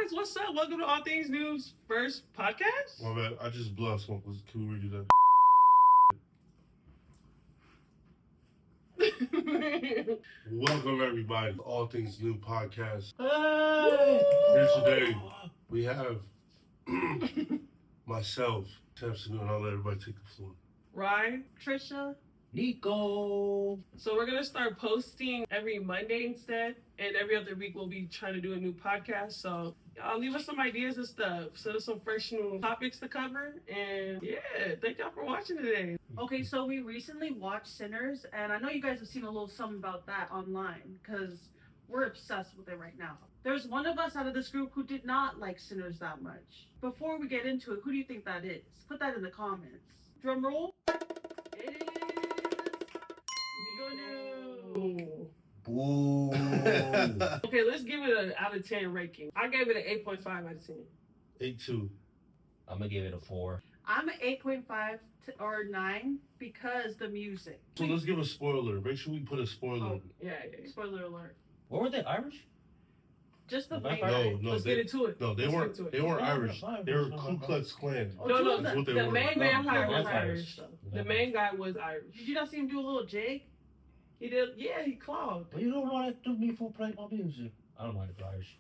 Guys, what's up? Welcome to All Things News first podcast. My bad. I just blew smoke. Can we redo that? Welcome everybody to All Things New podcast. Here today we have myself, Samson, and I'll let everybody take the floor. Ryan, Trisha, Nico. So we're gonna start posting every Monday instead, and every other week we'll be trying to do a new podcast. So y'all leave us some ideas and stuff. Send us some fresh new topics to cover, and yeah, thank y'all for watching today. Okay, so we recently watched Sinners, and I know you guys have seen a little something about that online, because we're obsessed with it right now. There's one of us out of this group who did not like Sinners that much. Before we get into it, who do you think that is? Put that in the comments. Drum roll. It is Nico. Boo. Okay, let's give it an out of 10 ranking. I gave it an 8.5 out of 10. 8-2. I'm gonna give it a 4. I'm an 8.5 or 9 because the music. So let's give a spoiler. Make sure we put a spoiler. Oh, yeah. Spoiler alert. What were they, Irish? Just the No, main. Let's get into it. No, they Let's weren't. get into it. They weren't Oh, Irish. fine. They were Ku Klux Klan. No, That's what they the were. main No, vampire was vampires. Irish, though. The main guy was Irish. Did you not see him do a little jig? He did, yeah, he clawed. But you don't want to do me for playing my music. I don't mind the Irish.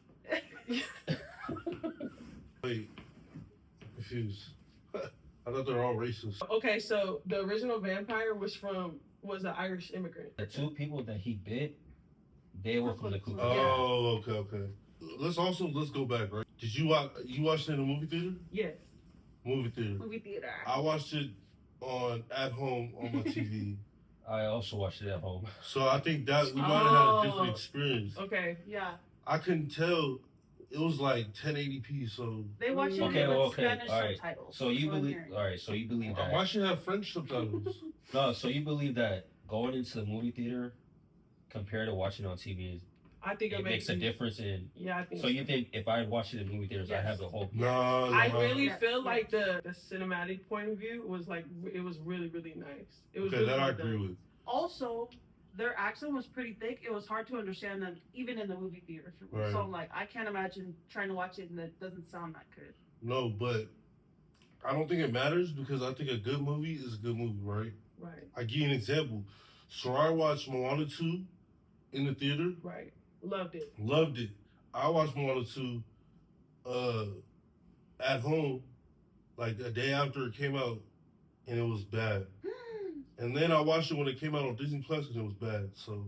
Wait, confused. I thought they were all racist. Okay, so the original vampire was an Irish immigrant. The two people that he bit, they were from the Ku Klux Klan. Oh, okay. Let's go back, right? Did you watched it in the movie theater? Yes. Movie theater. Movie theater. I watched it at home on my TV. I also watched it at home. So I think that we might have had a different experience. Okay. Yeah. I couldn't tell. It was like 1080p, so They watch it Okay, with okay, Spanish all right. subtitles. So you That's what I'm believe? hearing. All right. So you believe why that? should it have French subtitles? No. So you believe that going into the movie theater compared to watching on TV, I think it makes a difference in. Yeah, I think So you think if I watch it in movie theaters, I Yes. have the whole. No. I really Yes, feel yes. like the cinematic point of view was like, it was really, really nice. It was Okay, really that I well agree done. with. Also, their accent was pretty thick. It was hard to understand them, even in the movie theater. Right. So I'm like, I can't imagine trying to watch it and it doesn't sound that good. No, but I don't think it matters because I think a good movie is a good movie, right? Right, I give you an example. So I watched Moana 2 in the theater. right. Loved it. Loved it. I watched Moana 2 at home like a day after it came out, and it was bad. And then I watched it when it came out on Disney Plus, and it was bad. So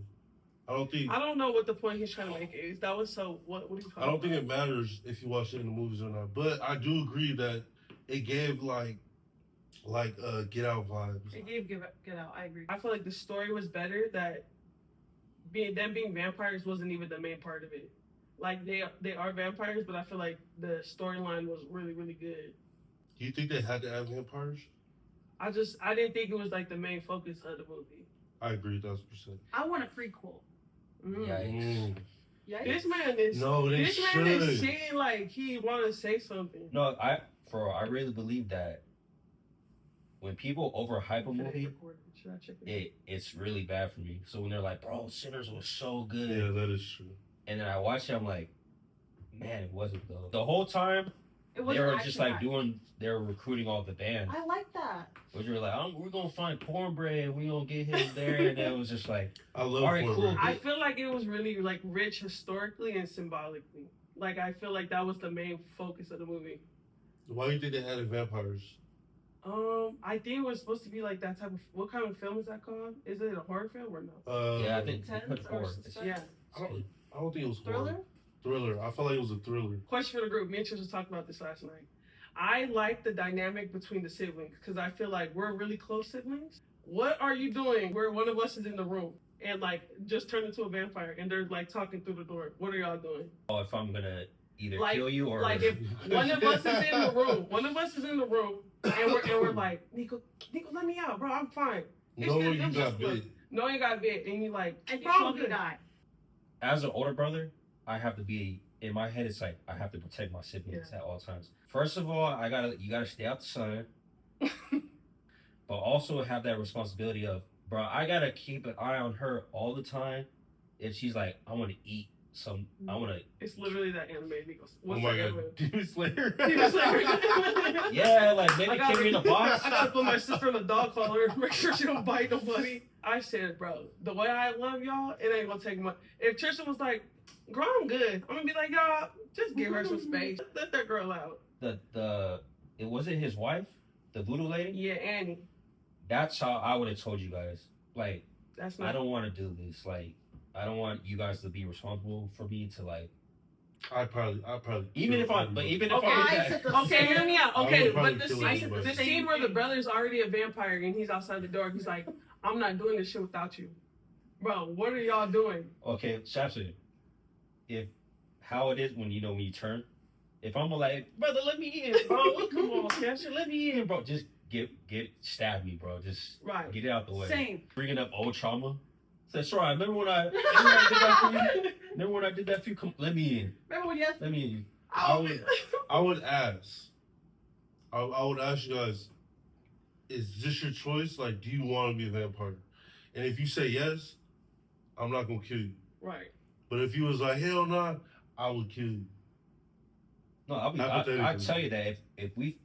I don't know what the point he's trying to make is. That was so, what are you talking I don't think about? it matters if you watch it in the movies or not. But I do agree that it gave like Get Out vibes. It gave Get Out, I agree. I feel like the story was better, that being vampires wasn't even the main part of it. Like, they are vampires, but I feel like the storyline was really, really good. Do you think they had to have vampires? I didn't think it was like the main focus of the movie. I agree, 1,000%. I want a prequel. Yikes. Yeah. This man is No, they this should. man is saying like he want to say something. No, I really believe that when people overhype a movie, Should I check it? it's really bad for me. So when they're like, "Bro, Sinners was so good," Yeah, that is true. and then I watch it, I'm like, "Man, it wasn't though." The whole time It they were actually just like bad. they were recruiting all the bands. I like that. Which were like, we're gonna find cornbread, we gonna get him there, and it was just like, I love All right, Cornbread. cool. I feel like it was really like rich historically and symbolically. Like, I feel like that was the main focus of the movie. Why do you think they added vampires? I think it was supposed to be like that type of. What kind of film is that called? Is it a horror film or no? yeah, I think Intense put or horror. suspense? Yeah. I don't think it was Thriller? horror. Thriller. I felt like it was a thriller. Question for the group. Me and Trish was talking about this last night. I like the dynamic between the siblings because I feel like we're really close siblings. What are you doing where one of us is in the room and like just turned into a vampire and they're like talking through the door? What are y'all doing? Oh, if I'm gonna either Like- kill you or Like, if one of us is in the room, and we're like, Nico, let me out, bro. I'm fine. It's No, just- you it's got just look. bit. No, you got bit, and you like, And you bro, I'm probably good. die. as an older brother, I have to be in my head. It's like I have to protect my siblings at all times. First of all, you gotta stay out the sun, but also have that responsibility of, bro, I gotta keep an eye on her all the time. If she's like, I want to eat some. I want to. It's literally that anime. He goes, Oh what's my that god, anime? Demon Slayer. Demon Slayer. Yeah, like maybe I gotta- carry in a box. I gotta put my sister in a dog collar, make sure she don't bite nobody. I said, bro, the way I love y'all, it ain't gonna take much. If Trisha was like, girl, I'm good, I'm gonna be like, y'all, just give her some space. Let that girl out. It wasn't his wife, the voodoo lady. Yeah, Annie. That's how I would have told you guys. Like, That's I not. don't want to do this. Like, I don't want you guys to be responsible for me to like. I probably. Even if I, but even if Okay, I I did said that, the Okay, hear me out. I Okay, would probably but the kill scene, everybody. the scene where the brother's already a vampire and he's outside the door, he's like, I'm not doing this shit without you. Bro, what are y'all doing? okay, Shapson, if how it is when you turn, if I'm like, brother, let me in, bro. Come on, Shapson, let me in, bro. Just stab me, bro. Just Right. get it out the way. Same. Bringing up old trauma. Said, sure, remember when I did that for you? Remember when I did that for you? Come, let me in. Remember when you asked Let me in. I would ask. I would ask you guys, is this your choice? Like, do you want to be a vampire? And if you say yes, I'm not gonna kill you. Right. But if you was like, hell no, I would kill you. No, I Hypothetically. tell you that if we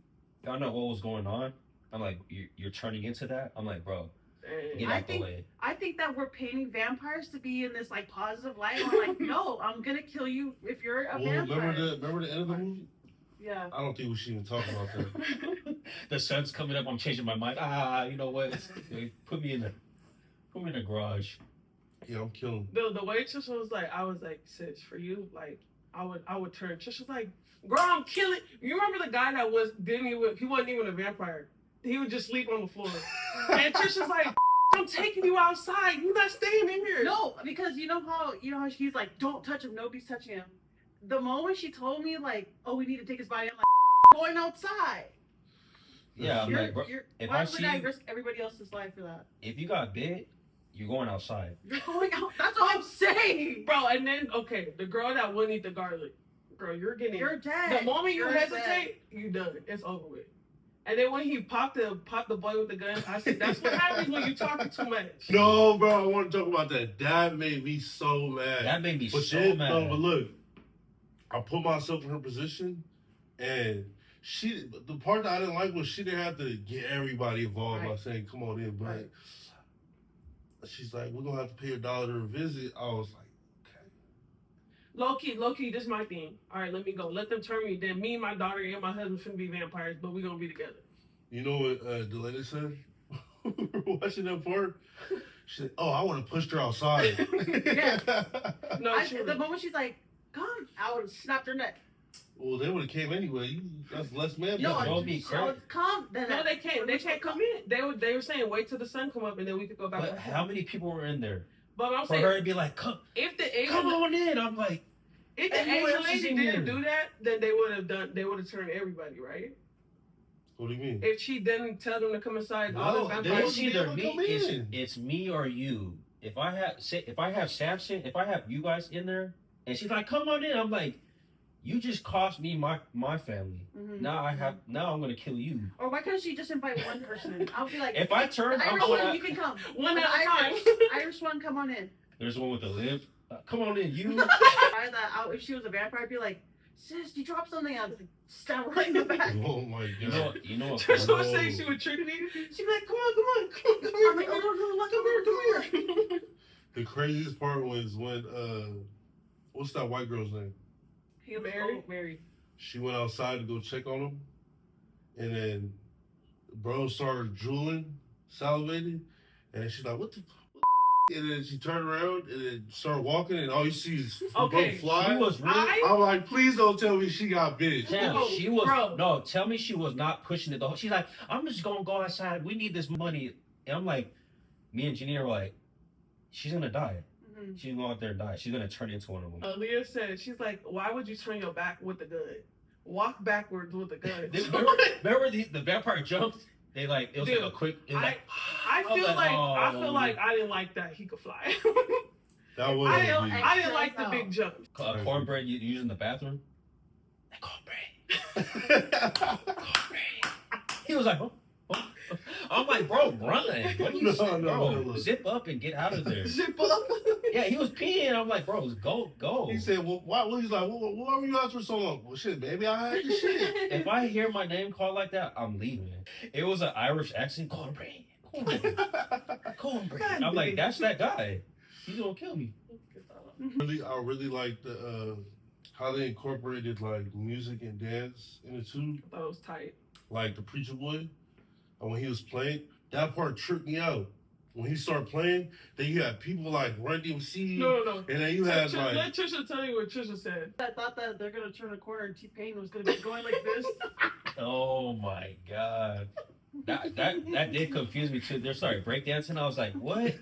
found out what was going on, I'm like, you're turning into that. I'm like, bro, get And out the way. I think that we're painting vampires to be in this like positive light. I'm like, no, I'm gonna kill you if you're a Well, vampire. remember the end of the movie? Yeah. I don't think we should even talk about that. The sun's coming up. I'm changing my mind. You know what? Put me in the garage. Yeah, I'm killing. the way Trisha was like, I was like, sis, for you, like, I would turn. Trisha was like, girl, I'm killing. You remember the guy that he wasn't even a vampire. He would just sleep on the floor. And Trisha's like, I'm taking you outside. You're not staying in here. No, because you know how she's like, don't touch him. Nobody's touching him. The moment she told me like, oh, we need to take his body, I'm like, going outside. Yeah, I'm like, bro, if why I would see I you, risk everybody else's life for that? if you got bit, you're going outside. You're going out. That's what I'm saying. Bro, and then, okay, the girl that wouldn't eat the garlic. Girl, you're dead. The moment you You're hesitate, you done. It's over with. And then when he popped the boy with the gun, I said, that's what happens when you talking too much. No, bro, I want to talk about that. That made me so mad. That made me But so then, mad. no, but look, I put myself in her position, and the part that I didn't like was she didn't have to get everybody involved by Right. saying, come on in, but Right. she's like, we're going to have to pay $1 to visit. I was like, Low key, this is my thing. All right, let me go. Let them turn me. Then me, my daughter, and my husband finna be vampires, but we gonna be together. you know what Delaney said? We were watching that part. She said, oh, I would have pushed her outside. Yeah. No, The moment she's like, come, I would have snapped her neck. Well, they would have came anyway. That's less man. No, Don't be crazy. come. Then no, they can't. They can't come in. They were saying wait till the sun come up and then we could go back. But how many people were in there But I'm for saying her to be like, come if on in? I'm like, the everyone Asian else is lady in didn't here. do that, then they would have turned everybody, right? What do you mean? If she didn't tell them to come inside, No, all the they vampires. was- it's either able to me. come in. It's me or you. If I have Samson, if I have you guys in there, and she's like, come on in. I'm like, you just cost me my family. Mhm. Now I'm gonna kill you. Or why couldn't she just invite one person in? I'll be like, If I turn, the I'm Irish going. one, you can come. One The at a time. Irish one, come on in. There's one with the limp. Come on in, you. Try that out. If she was a vampire, I'd be like, sis, you dropped something. I'd like, stab her right in the back. Oh my god. You know what? Trisha was saying she would Trinity. She'd be like, come on, I'm like, oh, come here. The craziest part was when what's that white girl's name? He married. Married. She went outside to go check on him, and then bro started drooling, salivating, and then she's like, "What the?" And then she turned around and then started walking, and all you see is Okay, bro fly. She was really. I'm like, please don't tell me she got bit. Damn, Bro, she was bro. no. Tell me she was not pushing it. She's like, I'm just gonna go outside. We need this money. And I'm like, me and Janine are like, she's gonna die. Mhm. She's gonna go out there and die. She's gonna turn into one of them. Aaliyah said, she's like, why would you turn your back with the gun? Walk backwards with the gun. Remember the vampire jumped? They like it was Dude, like a quick. It was I feel like oh. I feel like I didn't like that he could fly. That was I me. didn't like the big jump. Cornbread you use in the bathroom. Cornbread. Cornbread. He was like, oh, I'm like, bro, run. What are you No, saying, no, bro? no, look. Zip up and get out of there. Zip up. Yeah, he was peeing. I'm like, bro, go. He said, well, why? Well, he's like, well, why were you out for so long? Well, shit, maybe I had the shit. If I hear my name called like that, I'm leaving. It was an Irish accent. Cornbread. I'm like, that's that guy. He's gonna kill me. I really like the how they incorporated like music and dance in it too. I thought it was tight. Like the Preacher Boy, and when he was playing, that part tripped me out. When he started playing, then you had people like Run DMC, No. and then you had like. Let Trisha tell you what Trisha said. I thought that they're gonna turn a corner and T-Pain was gonna be going like this. Oh my god. That did confuse me too. They started breakdancing. I was like, what?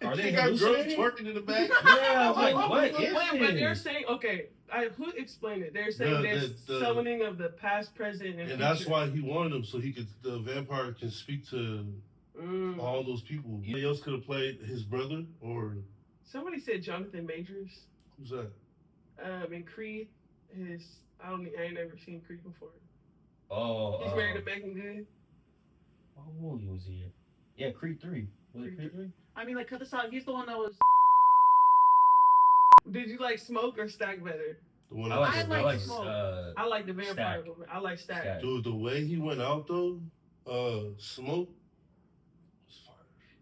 Are they They got girls hallucinating? twerking in the back. Yeah, I was like, what is Wait, but they're this? saying, okay, who explained it? They're saying there's the- summoning of the past, present, and that's future. why he wanted him, so the vampire can speak to all those people. Anybody else could have played his brother, or Somebody said Jonathan Majors. who's that? In Creed, I ain't never seen Creed before. Oh, He's married to Megan Good. what movie was he in? Yeah, Creed 3. Was it Creed 3? I mean, like, cut this out. He's the one that was. Did you like Smoke or Stack better? The one I that like Smoke. I like the vampire Stack. woman. I like Stack. Stack. dude. The way he went out though, Smoke. Was fire.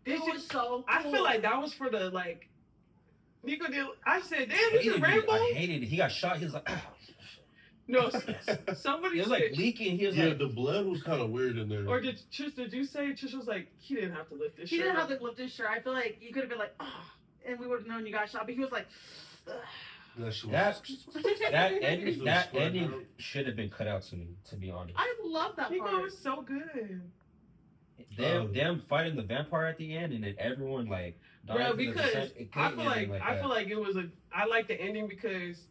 Did It you- was so cool. I feel like that was for the like. Nico did. I said, damn, I this is hated, Rainbow. I hated it. He got shot. He was like, No, somebody it was said. like leaking. He was Yeah, like, the blood was kind of weird in there. Or did you say Trish was like he didn't have to lift this He shirt? didn't have to lift his shirt. I feel like you could have been like, oh, and we would have known you got shot. But he was like, ugh. that shit was. that Square ending down. should have been cut out to me, to be honest. I love that Nico part. was so good. Them fighting the vampire at the end, and then everyone like. Bro, dying because it I couldn't feel end like that. it was I like the ending because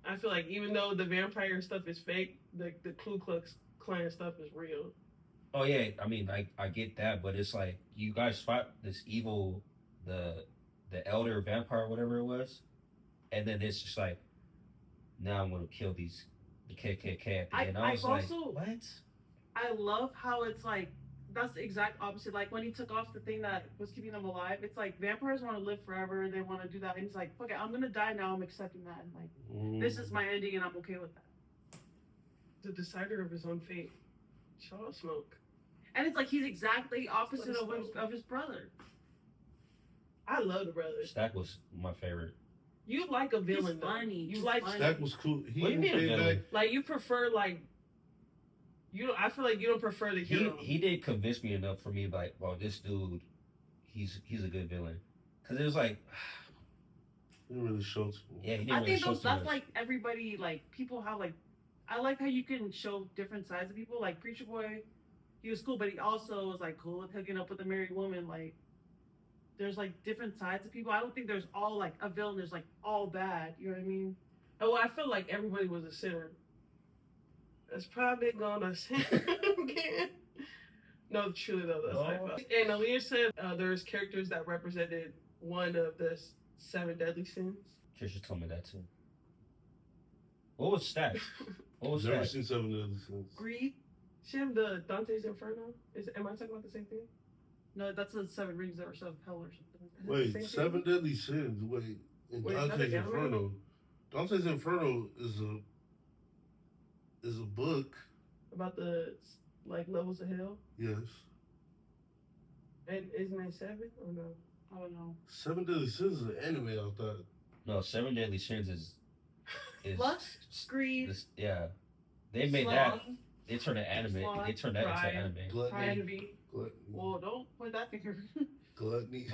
I feel like even though the vampire stuff is fake, the Ku Klux Klan stuff is real. Oh yeah, I mean, I get that, but it's like you guys fought this evil, the elder vampire, whatever it was, and then it's just like, now I'm gonna kill the KKK at the end. I was like, also- what? I love how it's like that's the exact opposite. Like when he took off the thing that was keeping him alive, it's like vampires want to live forever. They want to do that, and he's like, "Fuck it, I'm gonna die now. I'm accepting that. And like this is my ending, and I'm okay with that." The decider of his own fate. Shout out Smoke. And it's like he's exactly opposite What is of his brother. I love the brothers. Stack was my favorite. You like a villain, He's though. funny. You He's like funny. That was cool. He What do you mean a came villain? back. like you prefer like you don't. I feel like you don't prefer the hero. He did convince me enough for me, like, well, this dude, he's a good villain, because it was like, He didn't really show to me. yeah, he didn't I really think show those too that's much. like everybody like people have like I like how you can show different sides of people. Like Preacher Boy, he was cool, but he also was like cool with hooking up with a married woman. Like there's like different sides of people. I don't think there's all like a villain. There's like all bad. You know what I mean? Oh, I feel like everybody was a sinner. That's probably gonna sin again. No, truly though, that's how I felt. And Aaliyah said there's characters that represented one of the 7 deadly sins. Trisha told me that too. What was Stack? What was Never Stack? seen 7 Deadly Sins. Greed? Shim, the Dante's Inferno. Am I talking about the same thing? No, that's the 7 rings or 7 hell or something. Is it the Wait, same 7 thing? Deadly Sins. Wait, in Wait, is that Dante's a genre? Inferno. Dante's Inferno is a book. About the like levels of hell. Yes. And isn't it 7 or no? I don't know. 7 Deadly Sins is an anime. I thought. No, 7 Deadly Sins is Lust, greed, this, yeah. They made sloth, that. They turned it anime. Sloth, They turned that into pride. anime. Gluttony. Envy. Gluttony. Well, don't point that finger. Gluttony.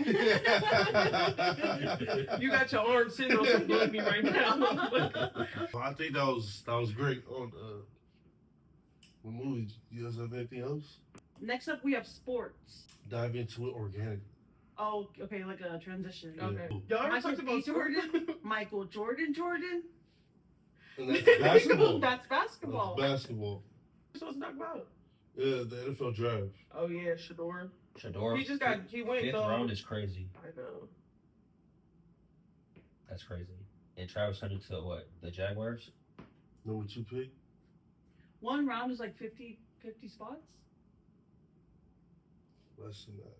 You got your arm sitting on some gluttony right now. I think that was great on the movie. You guys have anything else? Next up, we have sports. Dive into it organically. Oh, okay, like a transition. Okay. Yeah. Y'all ever Michael talked about B. Jordan? Michael Jordan? And that's basketball. That's basketball. That's basketball. What supposed to talk about? Yeah, the NFL draft. Oh yeah, Shador. Shador. He went Fifth though. round is crazy. I know. That's crazy. And Travis Hunter to what? The Jaguars? Number 2 pick. One round is like 50 spots. less than that.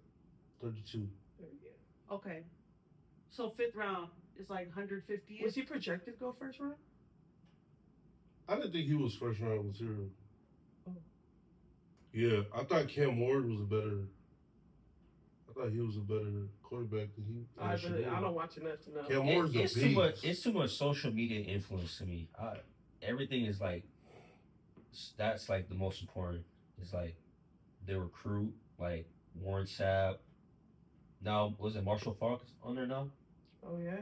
32. Yeah. Okay. So 5th round is like 150. Was he projected to go first round? I didn't think he was first round material. Oh. Yeah, I thought Cam Ward was a better. I thought he was a better quarterback than he. I don't watch enough to know. Cam Ward's It's a too much. beast. It's too much social media influence to me. Everything is like that's like the most important. It's like the recruit, like Warren Sapp. Now was it Marshall Falk on there now? Oh yeah.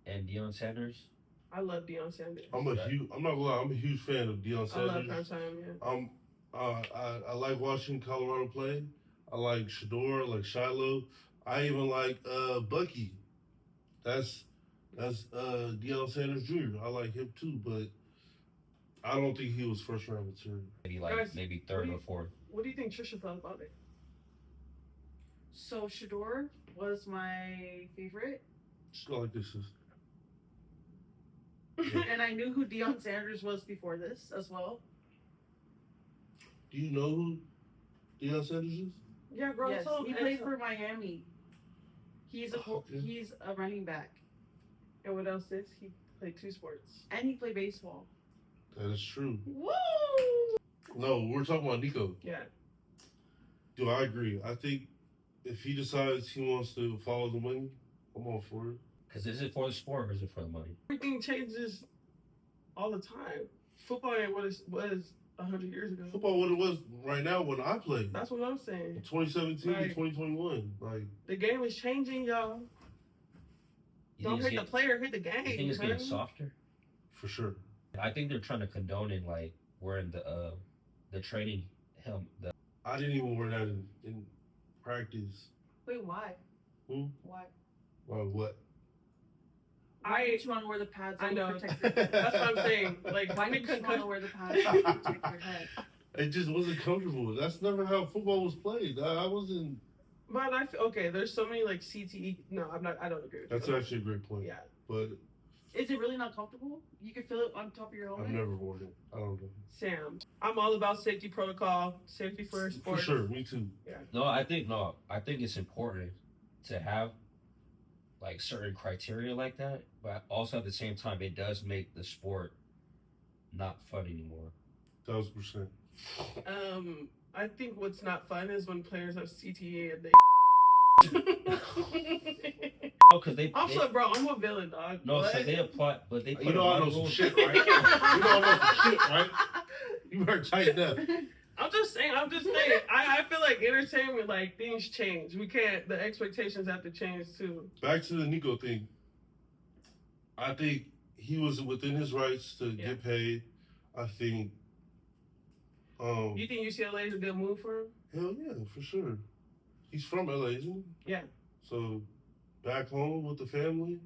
And Deion Sanders. I love Deion Sanders. I'm not gonna lie. I'm a huge fan of Deion I love Sanders. Prime Time. Yeah. I like watching Colorado play. I like Shador. I like Shiloh. I even like Bucky. That's Deion Sanders Jr. I like him too, but I don't think he was first round material. Maybe third or fourth. What do you think Trisha thought about it? So Shador was my favorite. Just go like this. And I knew who Deion Sanders was before this as well. Do you know who Deion Sanders is? Yeah, bro. Yes, So he played for Miami. He's a Okay. he's a running back, And what else is he played 2 sports? and he played baseball. That is true. Woo! No, we're talking about Nico. Yeah. Do I agree? I think if he decides he wants to follow the money, I'm all for it. Because is it for the sport or is it for the money? Everything changes all the time. Football ain't what it was 100 years ago. Football, what it was right now when I played. That's what I'm In saying. 2017 Like- to 2021. Like, The game is changing, y'all. You Don't think hit it's the player, hit the game. You think it's getting man. softer? for sure. I think they're trying to condone it, like wearing the training helmet. I didn't even wear that in practice. Wait, why? Hmm? Why? Well, what? Why didn't you want to wear the pads? I that know. would protect your head? That's what I'm saying. Like, Why when it didn't you want to concussion, wear the pads that would protect your head? It just wasn't comfortable. That's never how football was played. I wasn't. but I feel, okay, there's so many like CTE. No, I don't agree with That's you. actually a great point. Yeah. But Is it really not comfortable? You can feel it on top of your I've helmet. never worn it. I don't know. Sam, I'm all about safety protocol, safety first. For sure. Me too. I think it's important to have like certain criteria like that, but also at the same time, it does make the sport not fun anymore. 1000%. I think what's not fun is when players have CTE and they. Oh, because they Also, bro, I'm a villain, dog. no, What? so they apply, but they put You know a lot I know of some rules. shit, right? You know I know some shit, right? You better tighten up. I'm just saying. I feel like entertainment, like things change. We can't. The expectations have to change too. Back to the Nico thing. I think he was within his rights to Yeah. get paid. I think. You think UCLA is a good move for him? Hell yeah, for sure. He's from LA, isn't he? Yeah. So back home with the family,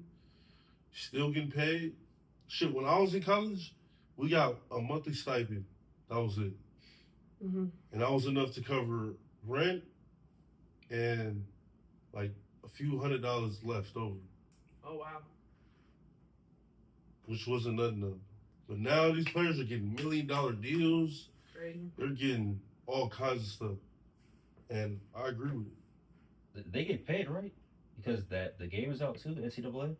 still getting paid. Shit, when I was in college, we got a monthly stipend. That was it. Mm-hmm. And that was enough to cover rent and like a few $100s left over, Oh wow. which wasn't nothing though. But now these players are getting $1 million deals. Crazy. They're getting all kinds of stuff. And I agree with it. They get paid, right? Because the game is out too, the NCAA.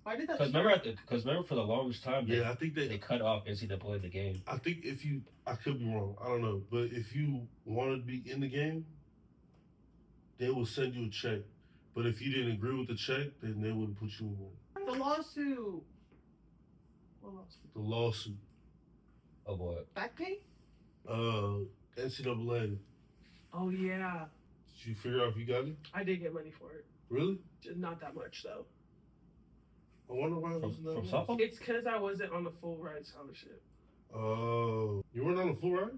Why did that? Because remember for the longest time, Yeah, I think they cut off NCAA the game. I think I could be wrong, I don't know, but if you wanted to be in the game, they will send you a check. But if you didn't agree with the check, then they wouldn't put you in there. The lawsuit. What lawsuit? The lawsuit. Oh boy. Back pay? NCAA. Oh yeah. Did you figure out if you got it? I did get money for it. Really? Just not that much though. I wonder why it wasn't that From much. softball? It's because I wasn't on the full ride scholarship. Oh, you weren't on a full ride?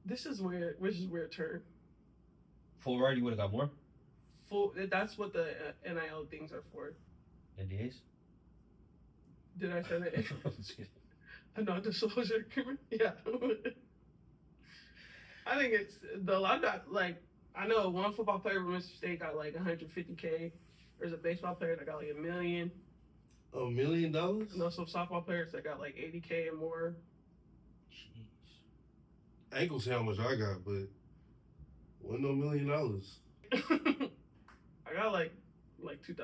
This is weird. Which is weird turn. Full ride, you would have got more Full. That's what the NIL things are for. NDAs. Did I say that? A non-disclosure agreement? Yeah. I think it's I'm not like, I know one football player from Mississippi State got like 150K. There's a baseball player that got like $1 million. $1 million? I know some softball players that got like 80K and more. Jeez. I ain't gonna say how much I got, but Win $1 million. I got like $2,000.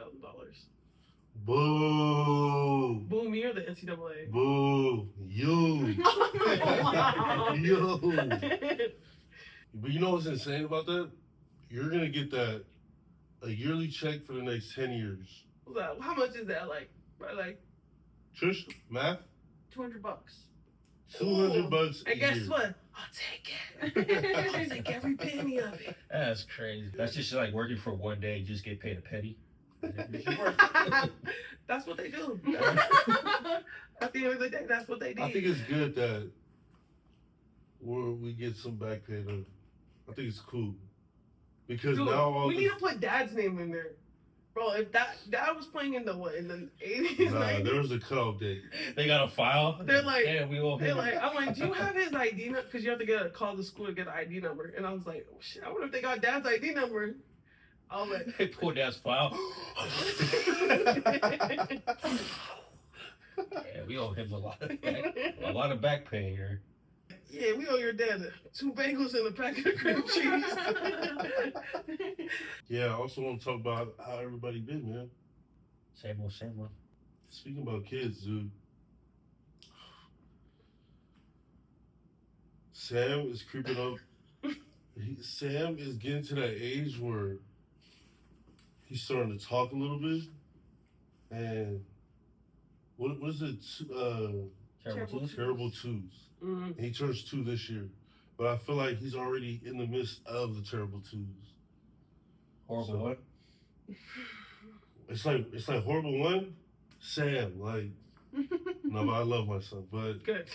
Boo. Boo me or the NCAA? Boo. You. Yo. But you know what's insane about that? You're gonna get that a yearly check for the next 10 years. What's that? How much is that? Like Trish, math? $200. $200 and a guess year. what? I'll take it. I'll take every penny of it. That's crazy. That's just like working for one day, you just get paid a penny. That's what they do. At the end of the day, that's what they do. I think it's good that we get some back pay though. I think it's cool. Because Dude, now all we this, need to put Dad's name in there. Bro, if Dad was playing in the 80s, nah, 90s, there was a cutoff date. They got a file. They're like- yeah, we all I'm like, do you have his ID number? Because you have to call the school to get an ID number. And I was like, oh, shit, I wonder if they got Dad's ID number. I was like, They pulled Dad's file. Yeah, we owe him a lot of back pay here. yeah, we owe your dad 2 bagels and a packet of cream cheese. Yeah, I also want to talk about how everybody been, man. Same old, same old. Speaking about kids, dude. Sam is creeping up. Sam is getting to that age where he's starting to talk a little bit. And what is it? Terrible twos? Terrible twos. Mm-hmm. He turns 2 this year. But I feel like he's already in the midst of the terrible twos. Horrible So- what? It's like horrible one. Sam, like no, but I love my son. But Good.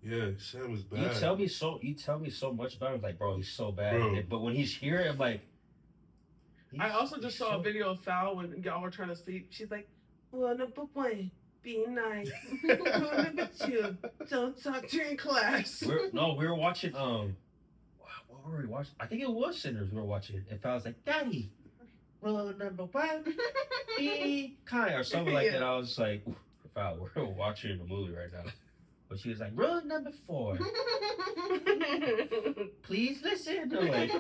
yeah, Sam is bad. You tell me so much about him, like, bro, he's so bad. Bro. But when he's here, I'm like, I also just saw a video of Foul when y'all were trying to sleep. She's like, well, number 1, be nice. Rule number 2, don't talk during class. we were watching what were we watching? I think it was Sinners we were watching. And I was like, Daddy, rule number 1, be kind, or something like that. I was just like, wow, we're watching a movie right now. But she was like, rule number 4, please listen. I'm like,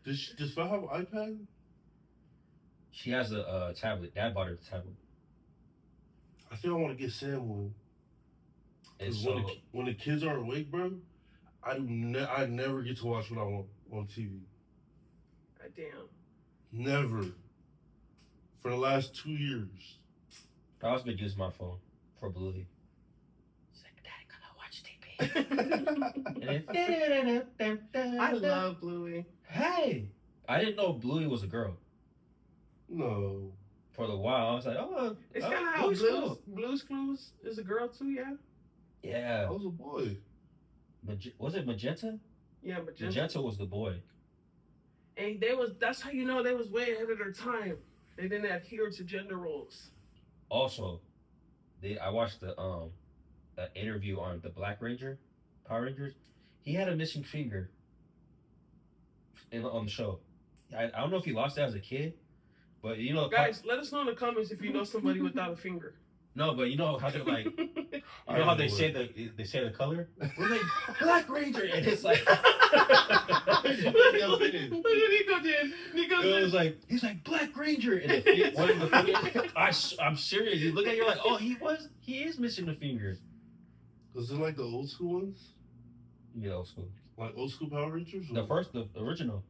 Does Val have an iPad? she has a tablet. Dad bought her the tablet. I think I want to get Sam one. And 'Cause so when the kids are awake, bro, I never get to watch what I want on TV. God damn. Never. For the last 2 years. I was been using my phone for Bluey. She's like, Daddy, gonna watch TV. And then, I love Bluey. Hey, I didn't know Bluey was a girl. No. For a while, I was like, oh, It's oh, kind of how Bluey's cool. Blue's Clues is a girl too, yeah? I Yeah. was a boy. Was it Magenta? Yeah, Magenta. Magenta was the boy. And that's how you know they was way ahead of their time. They didn't adhere to gender roles. Also, I watched the interview on the Black Ranger, Power Rangers. He had a missing finger on the show. I don't know if he lost it as a kid, but you know, Guys, let us know in the comments if you know somebody without a finger. no, but you know how they're like, you I know how know they it. say the color. We're like Black Ranger, and it's like Look at Nico did. Nico it was said, like he's like Black Ranger, and one of the fingers, I'm serious. You look at it, you're like, oh, he is missing the finger. Was it like the old school ones? You know, so Like old school Power Rangers? the original,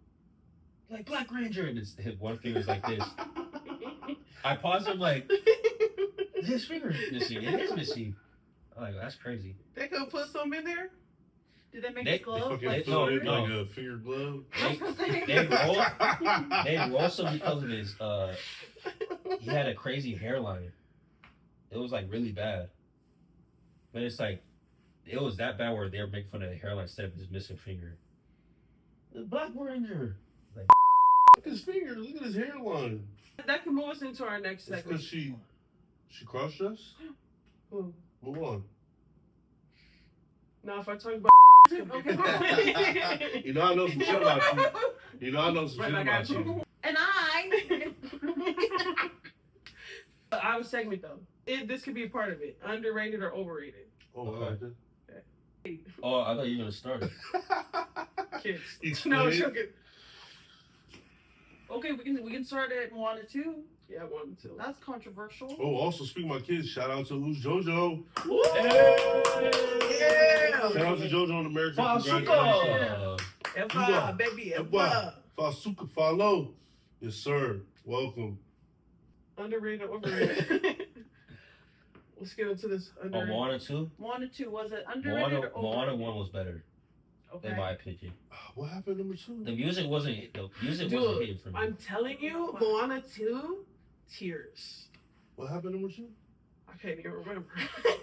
like Black Ranger, and his one finger's like this. I paused him like his finger is missing. It is missing. I'm like, that's crazy. they could put some in there. Did they make They- a glove? Fucking Like, no, floated no. like a finger glove. They roast him because of his he had a crazy hairline. It was like really bad. But it's like it was that bad where they were making fun of the hairline instead of his missing finger. The Black Ranger. Look at his fingers. Look at his hairline. That can move us into our next It's segment. because she cross-dressed? Who? Move on. Now, if I talk about okay. You know I know some shit about you. You know I know some Right shit back about at you. you. And I. I have a segment though. This could be a part of it. Underrated or overrated. Oh, Okay. I like that. Oh, I thought you were gonna start it. kids. Explain. No, joking. Okay, we can start at Moana 2. Yeah, 1, 2. That's controversial. Oh, also speaking of my kids, shout out to who's JoJo. Woo! Yeah. Shout out to JoJo in America. Fasuka! Eva, baby, Eva. Fasuka, follow. Yes, sir. Welcome. Underrated, overrated. Let's get into this. Oh, Underrated. Moana 2? Moana 2, was it underrated Moana, or Moana overrated? 1 was better, Okay. in my opinion. What happened number 2? The music wasn't hitting for me. I'm telling you, Moana 2, tears. What happened number 2? I can't even remember.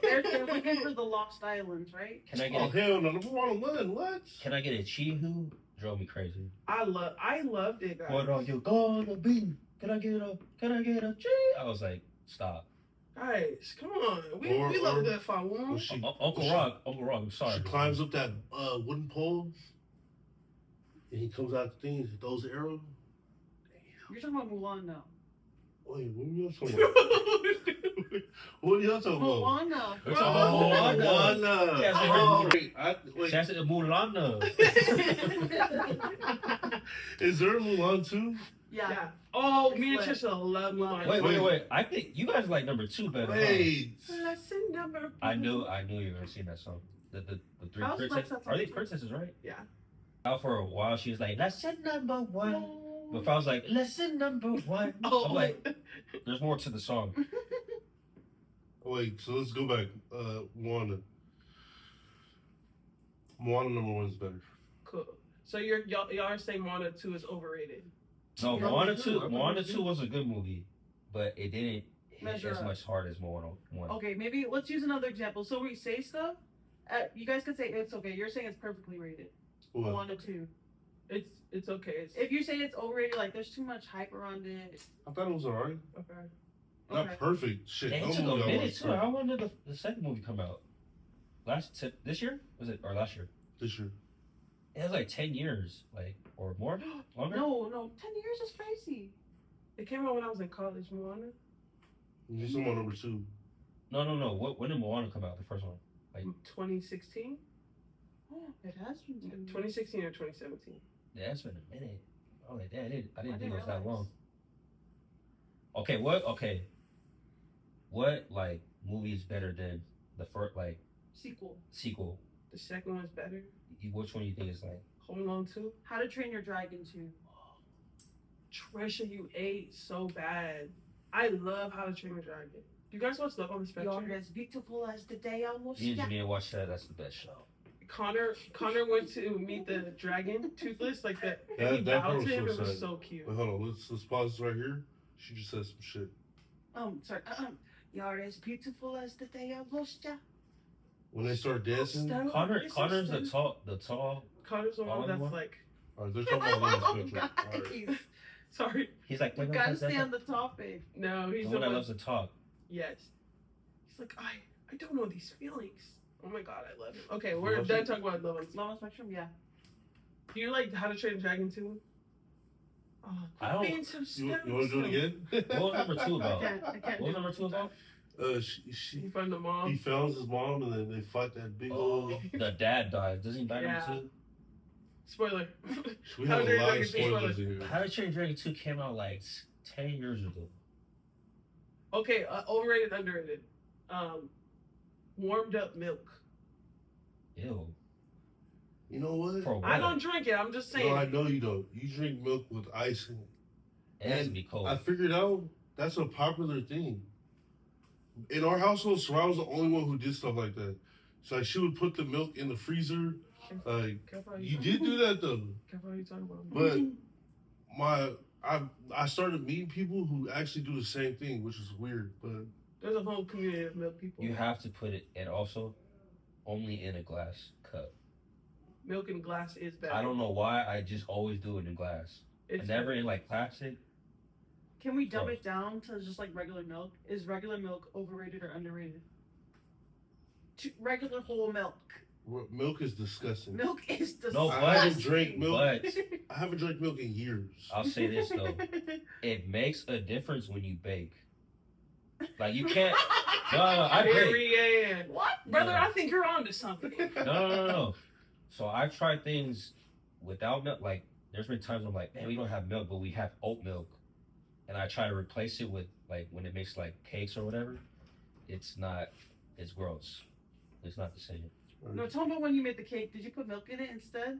They're looking for the Lost Islands, right? Can I Oh, get a, hell no. Number 1, what? can I get a Chihu? Drove me crazy. I loved it, guys. What are you gonna be? Can I get a Chi? I was like, stop. Guys, come on. We Or- love that Fawoon. When she, Uncle Rock, I'm sorry. she climbs up that wooden pole, and he comes out the thing, he throws the arrow. You're talking about Mulan now. Wait, what are y'all talking about? What are y'all talking about? Moana. We're talking about Moana. Moana. Yes, Oh, wait. Shout out to Mulana. Is there a Mulan too? Yeah. Oh, It's me and lit. Trisha love Mulan. Wait. I think you guys like number 2 better. huh? Wait. Lesson number. I knew you were gonna sing that song. The 3 I was like, princesses. that's Are they something. princesses, right? Yeah. Out for a while, she was like, lesson number 1. But if I was like, lesson number 1, Oh, I'm like, there's more to the song. Wait, so let's go back. Moana. Moana number 1 is better. cool. So y'all are saying Moana 2 is overrated. No, Yeah, Moana me too. 2. Moana 2 was a good movie, but it didn't hit Measure as up. much hard as Moana 1. Okay, maybe let's use another example. So we say stuff. You guys could say it's okay. You're saying it's perfectly rated. What? Moana 2. It's okay. If you say it's overrated, like there's too much hype around it. I thought it was alright. Okay. Not Okay. perfect. Shit. It no took a movie I minute watched too. How long did the second movie come out? This year? Was it or last year? this year. It was like 10 years, like or more, longer. No, 10 years is crazy. It came out when I was in college, Moana. You talking about number 2? No. When did Moana come out? The first one. 2016? Oh, it has been 10 years. 2016 or 2017? Yeah, it's been a minute. Oh, like that. I didn't think it was that realize. long. Okay, what like movie is better than the first like Sequel. sequel? The second one's better. Which one you think is like? Hold on to. How to Train Your Dragon 2. Trisha, you ate so bad. I love How to Train Your Dragon. You guys watch Love on the Spectrum? You're as beautiful as the day I was. Me and Janine watched that. That's the best show. Connor went to meet the dragon, Toothless, like that. That- And he that bowed part to was him. so It was sad. so cute. Wait, hold on. Let's pause this right here. She just said some shit. Sorry. You're as beautiful as the day I lost ya. When they start dancing, Connor's the tall. Connor's the one All in that's one? like, alright, they're talking about Oh, Love Spectrum. Alright. guys. sorry. He's like We gotta stay on the topic. No, the he's one the that one. loves to talk. Yes. He's like, I don't know these feelings. Oh my god, I love him. Okay, we're Love done it. talking about Love on Love on Spectrum, yeah. Do you like How to Train a Dragon too? Oh, I don't- being so You want to do it again? What was number 2 about? I can't What do was it. number 2 about? He found the He mom. found his mom, and then they fought that big Oh, old. the dad dies. Doesn't he die Yeah. number 2? Spoiler. We How have to a Train lot Your of Dragon spoilers in here. How to Train Your Dragon 2 came out like 10 years ago. Okay, overrated, underrated. Warmed up milk. Ew. You know what? For what? I don't drink it. I'm just saying. No, I know you don't. You drink milk with ice in it. It has to be cold. I figured out that's a popular thing. In our household, Sarah was the only one who did stuff like that. So like, she would put the milk in the freezer. Like, Careful how you talking did do that though. Careful how you talking about. But I started meeting people who actually do the same thing, which is weird. But There's a whole community of milk people. You have to put it, and also only in a glass cup. Milk in glass is better. I don't know why. I just always do it in glass. It's Never in like plastic. Can we dumb it down to just like regular milk? Is regular milk overrated or underrated? Regular whole milk. milk is disgusting. Milk is disgusting. No, I haven't drank milk. But I haven't drank milk in years. I'll say this though, it makes a difference when you bake. Like you can't. No, I bake. Period. What? Brother, No. I think you're on to something. No. So I try things without milk, like there's been times I'm like, man, we don't have milk, but we have oat milk, and I try to replace it with like when it makes like cakes or whatever. It's not. It's gross. It's not the same. No, tell me when you made the cake. Did you put milk in it instead?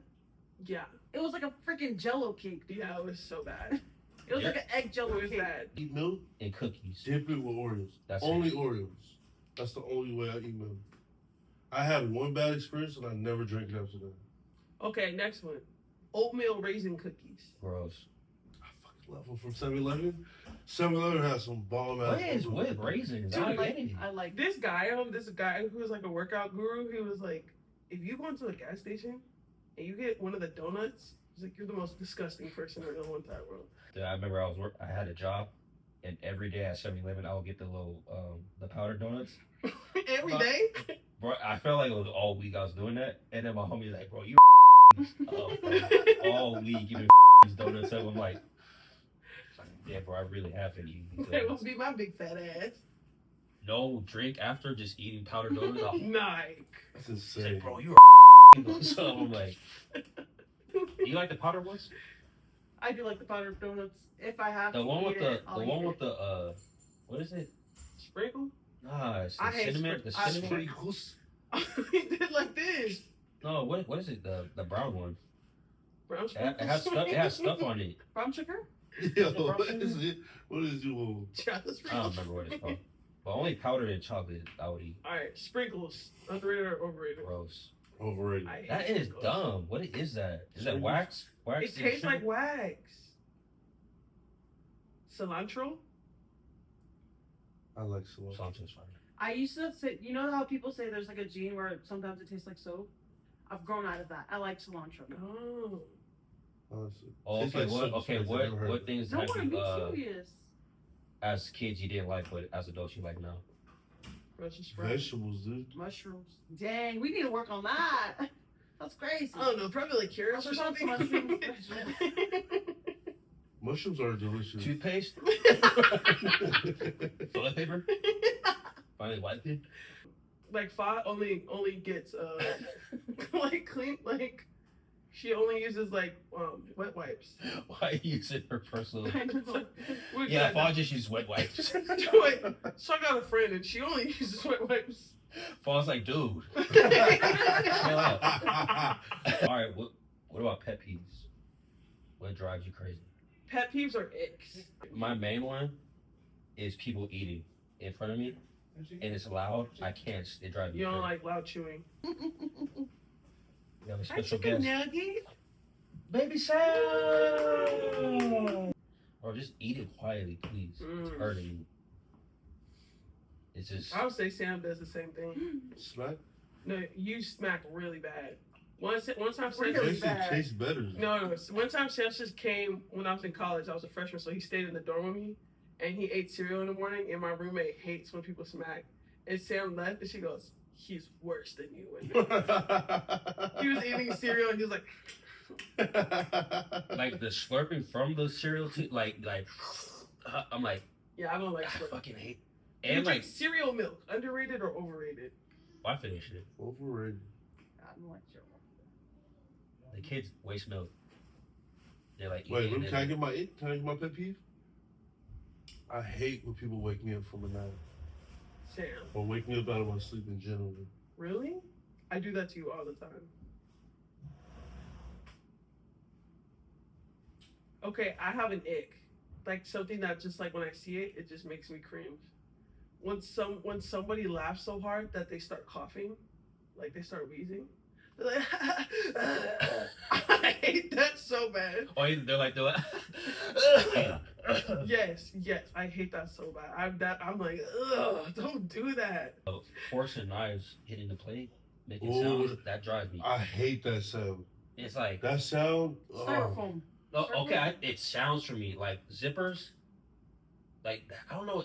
Yeah. It was like a freaking Jello cake. Dude. Yeah, it was so bad. It was Yeah. like an egg Jello It was cake. bad. Eat milk, And cookies. dip it with Oreos. That's only it. Oreos. That's the only way I eat milk. I had one bad experience and I never drank it after that. Okay, next one. Oatmeal raisin cookies. Gross. I fucking love them from 7-Eleven. 7-Eleven has some bomb ass. What is with raisins? Dude, I like, get it. I like This guy who was like a workout guru, he was like, if you go into a gas station and you get one of the donuts, he's like, you're the most disgusting person in the whole entire world. I remember I had a job, and every day at 7-Eleven I would get the little the powdered donuts. Every day? Bro, I felt like it was all week I was doing that, and then my homie's like, bro, you all week you been donuts up. I'm like, yeah, bro, I really have been eating these That donuts. must be my big fat ass. No drink after, just eating powdered donuts. Nike. That's He's insane. like, bro, you so I'm like, you like the powdered ones? I do like the powdered donuts. If I have The to one eat with it, I'll eat it. the what is it? Sprinkle? Nah, it's the I hate cinnamon. The I cinnamon. Sprinkles. He did like this. No, what is it? The brown one. Brown It sprinkles? has stuff. It has stuff on it. Brown sugar? Yo, what is it? What is you? Chocolate I don't sprinkles. remember what it's called. But only powdered and chocolate I would eat. Alright, sprinkles. Underrated or overrated? Gross. Overrated. I hate That is sprinkles. dumb. What is that? Is that Sprinkles? wax? Wax? It tastes like wax. Cilantro? I like cilantro. Something's fine. I used to say, you know how people say there's like a gene where sometimes it tastes like soap? I've grown out of that. I like cilantro. Oh. Honestly. Oh, Tastes okay. like What? soup, Okay. I've never heard What of things No have one, you be serious. as kids you didn't like, but as adults you like now? Brussels it. sprouts. Vegetables, dude. Mushrooms. Dang, we need to work on that. That's crazy. I don't know, probably like carrots or something. Mushrooms. Mushrooms are delicious. Toothpaste? Toilet paper? Finally wiped it? Like Fa only gets like clean, like she only uses like wet wipes. Why are you using her personal? We're Yeah, good. Paul just used wet wipes. Wait, so I got a friend and she only uses wet wipes. Paul's like, dude. Chill out. All right, what about pet peeves? What drives you crazy? Pet peeves are icks. My main one is people eating in front of me, and it's loud. I can't. It drives me You don't crazy. like loud chewing. We have a Hi, special chicken guest. nugget. Baby Sam! Or just eat it quietly, please. It's Mm. hurting me. It's just. I would say Sam does the same thing. Smack. No, you smack really bad. One time Sam Really Tastes, bad. tastes better. No, one time Sam just came when I was in college. I was a freshman, so he stayed in the dorm with me, and he ate cereal in the morning. And my roommate hates when people smack. And Sam left, and she goes, "He's worse than you." He was eating cereal, and he was like, Like the slurping from the cereal to like I'm like "Yeah, I don't like I cereal." fucking hate. Do you And drink like cereal milk, underrated or overrated? I finish it. Overrated. I'm like, yo. The kids waste milk. They're like Wait, eating can I get my pet peeve? I hate when people wake me up from a nap Sam, or wake me up out of my sleep in general. really? I do that to you all the time. Okay, I have an ick. Like something that just like when I see it, it just makes me cringe. When somebody laughs so hard that they start coughing, like they start wheezing. They're like, I hate that so bad. Oh, they're like Yes, I hate that so bad. I'm like, ugh, don't do that. forks and knives hitting the plate, making Ooh. sounds. That drives me. I hate that sound. It's like That sound. Oh. Styrofoam. okay, it sounds for me like zippers. Like I don't know.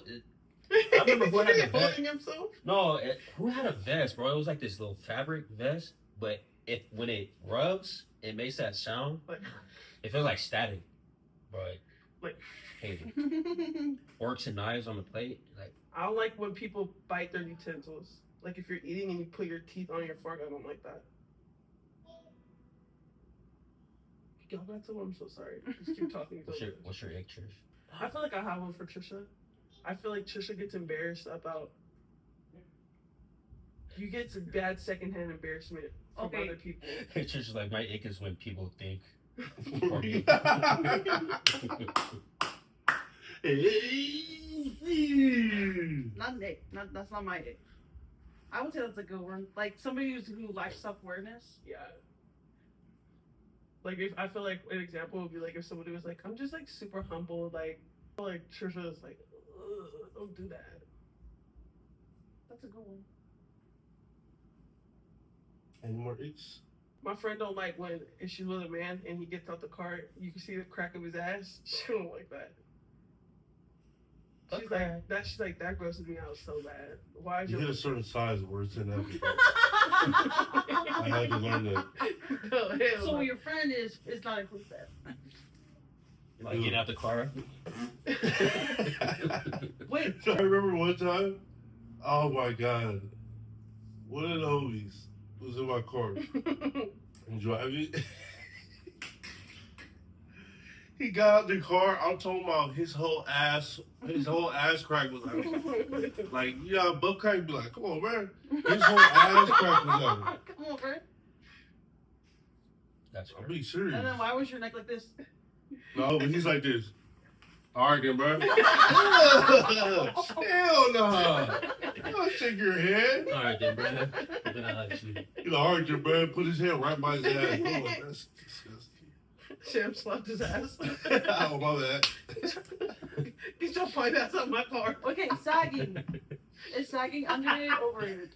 I remember who had the vest. holding himself. No, who had a vest, bro? It was like this little fabric vest, but when it rubs, it makes that sound. Like, It feels like static, bro. Like- hate it. Forks and knives on the plate, like I don't like when people bite their utensils. Like if you're eating and you put your teeth on your fork, I don't like that. Y'all got to. I'm so sorry. Just keep talking. What's your ick, Trish? I feel like I have one for Trisha. I feel like Trisha gets embarrassed about. You get some bad secondhand embarrassment from other people. Trisha's like, my ick is when people think. Not Nick. That's not my Nick. I would say that's a good one. Like somebody who lacks self-awareness. Yeah. Like if I feel like an example would be like if somebody was like, I'm just like super humble, like Trisha is like, don't do that. That's a good one. Any more icks? My friend don't like when if she's with a man and he gets out the car, you can see the crack of his ass. She don't like that. She's like that grosses me out so bad. Why is You your hit a certain size where it's inevitable. I had to learn that. No, hell So no. your friend is not inclusive. Like, get out the car. Wait. So I remember one time, oh my god, one of the homies was in my car and driving. He got out the car. I'm talking about his whole ass crack was out. Like, you know, butt crack be like, come on, man. His whole ass crack was out. Come on, bro. That's I'm being serious. And then why was your neck like this? No, but he's like this. All right, then, bro. Hell no. Don't shake your head. All right, then, bro. Then I like you. He's like, all right, then, bro. Put his hand right by his ass. Oh, that's disgusting. Sham slapped his ass. Oh, my bad. Get your fine ass out of my car. Okay, sagging. Is sagging underrated or overrated?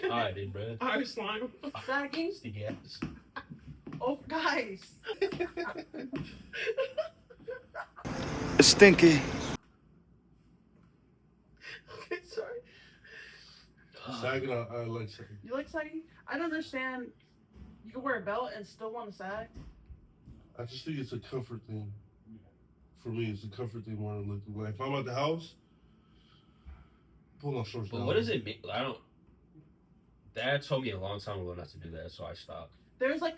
Alright, then, bro. Alright, slime. Sagging? Sticky ass. Oh, guys. It's stinky. Okay, sorry. Sagging, I like sagging. You like sagging? I don't understand. You can wear a belt and still want to sag. I just think it's a comfort thing. For me, it's a comfort thing more than looking. Like, if I'm at the house, pull my shorts But down. what does it mean? I don't. Dad told me a long time ago not to do that, so I stopped. There's a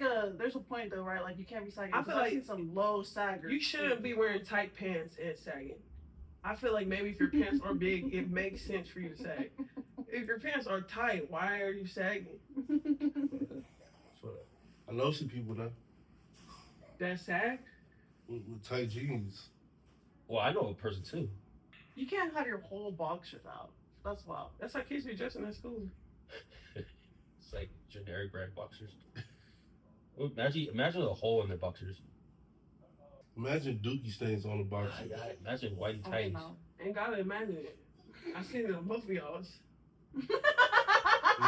point though, right? Like you can't be sagging. I feel I've like seen some low saggers. You shouldn't be wearing tight pants and sagging. I feel like maybe if your pants are big, it makes sense for you to sag. If your pants are tight, why are you sagging? I know some people now That sag? with tight jeans. Well, I know a person too. You can't have your whole boxers out. That's wild. That's how kids be dressing at school. It's like generic brand boxers. Well, imagine a hole in the boxers. Imagine dookie stains on the box. Imagine white Oh, tights. no. Ain't gotta imagine it. I seen it on both of y'all's. You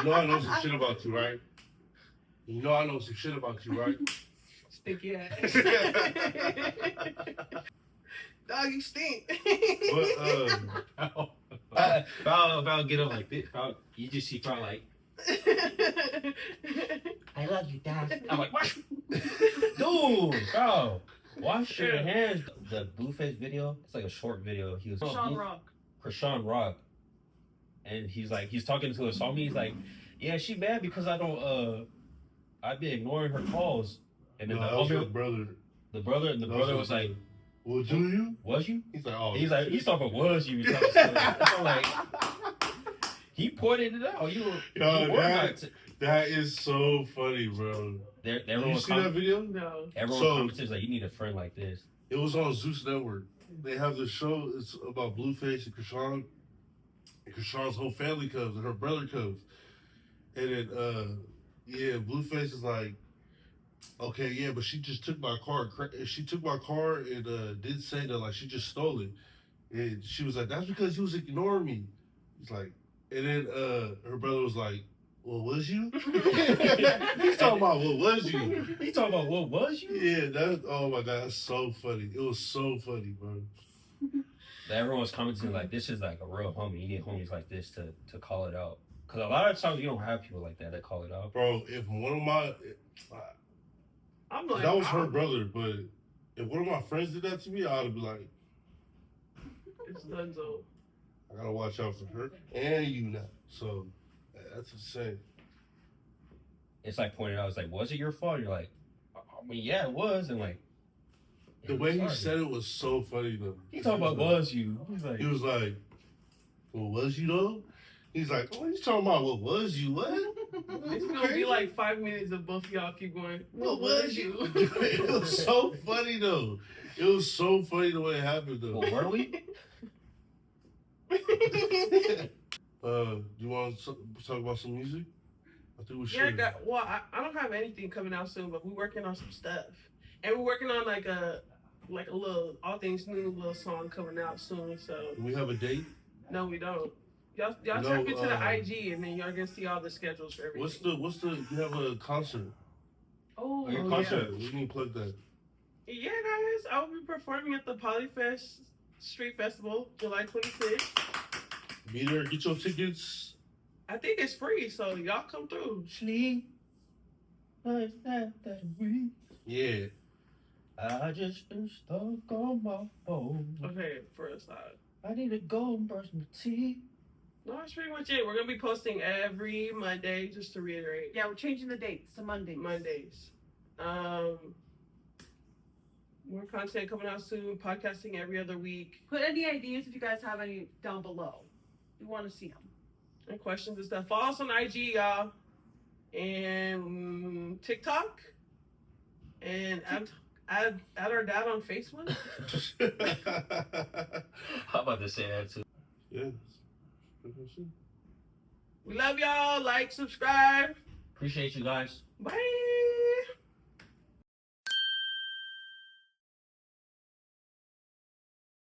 know I know some shit about you, right? You know I know some shit about you, right? Stinky ass. Dog, you stink. But If I'll get up like this, you just see Frog like, I love you, Dad. I'm like, what? Dude, bro, wash your hands. The Blueface video, it's like a short video. He was Sean Rock. Krishan Rock, and he's talking to his homie. He's like, yeah, she mad because I've been ignoring her calls. And then that was your brother. the brother was like, well, do you? was you? He's like, oh. He's talking about was you? I'm like, he pointed it out. You That is so funny, bro. Did you see that video? No. Everyone commented like, you need a friend like this. It was on Zeus Network. They have this show. It's about Blueface and Krishan. And Krishan's whole family comes, and her brother comes. And then, Blueface is like, okay, yeah, but she just took my car. She took my car and did say that, like, she just stole it. And she was like, that's because you was ignoring me. He's like, and then her brother was like, well, was you? He's talking about what was you? He talking about what was you? Yeah, oh my God, that's so funny. It was so funny, bro. Everyone's commenting like, this is like a real homie. You need homies like this to call it out. Because a lot of times you don't have people like that call it out. Bro, if one of my, I'm like, that was her brother, but if one of my friends did that to me, I would be like, it's Dunzo. I gotta watch out for her and you now. So that's insane. it's like pointed out. It's like, was it your fault? You're like, I mean, yeah, it was, and like The way he said it was so funny though. He talking about was you? He was like, "Well, was you though?" He's like, "What are you talking about? What was you? What?" It's gonna be like 5 minutes of both of y'all keep going. What was you? It was so funny though. It was so funny the way it happened though. Well, were we? You want to talk about some music? I think we should. Yeah, I don't have anything coming out soon, but we're working on some stuff, and we're working on like a little all things new little song coming out soon. So Do we have a date? no, we don't. Y'all No, tap into the IG, and then y'all gonna see all the schedules for everything. What's the? You have a concert. Oh, Your yeah. concert. We need to plug that. Yeah, guys, I'll be performing at the Polyfest Street Festival, July 26th. Be there. Get your tickets. I think it's free, so y'all come through. Sleep. Yeah. I just been stuck on my phone. Okay, for a side. I need to go and brush my teeth. No, that's pretty much it. We're gonna be posting every Monday, just to reiterate. Yeah, we're changing the dates to Mondays. Mondays. More content coming out soon. Podcasting every other week. Put any ideas if you guys have any down below. We want to see them. And questions and stuff. Follow us on IG, y'all. And TikTok. And add our dad on Facebook. I'm about to say that too. Yeah. We love y'all. Like, subscribe. Appreciate you guys. Bye.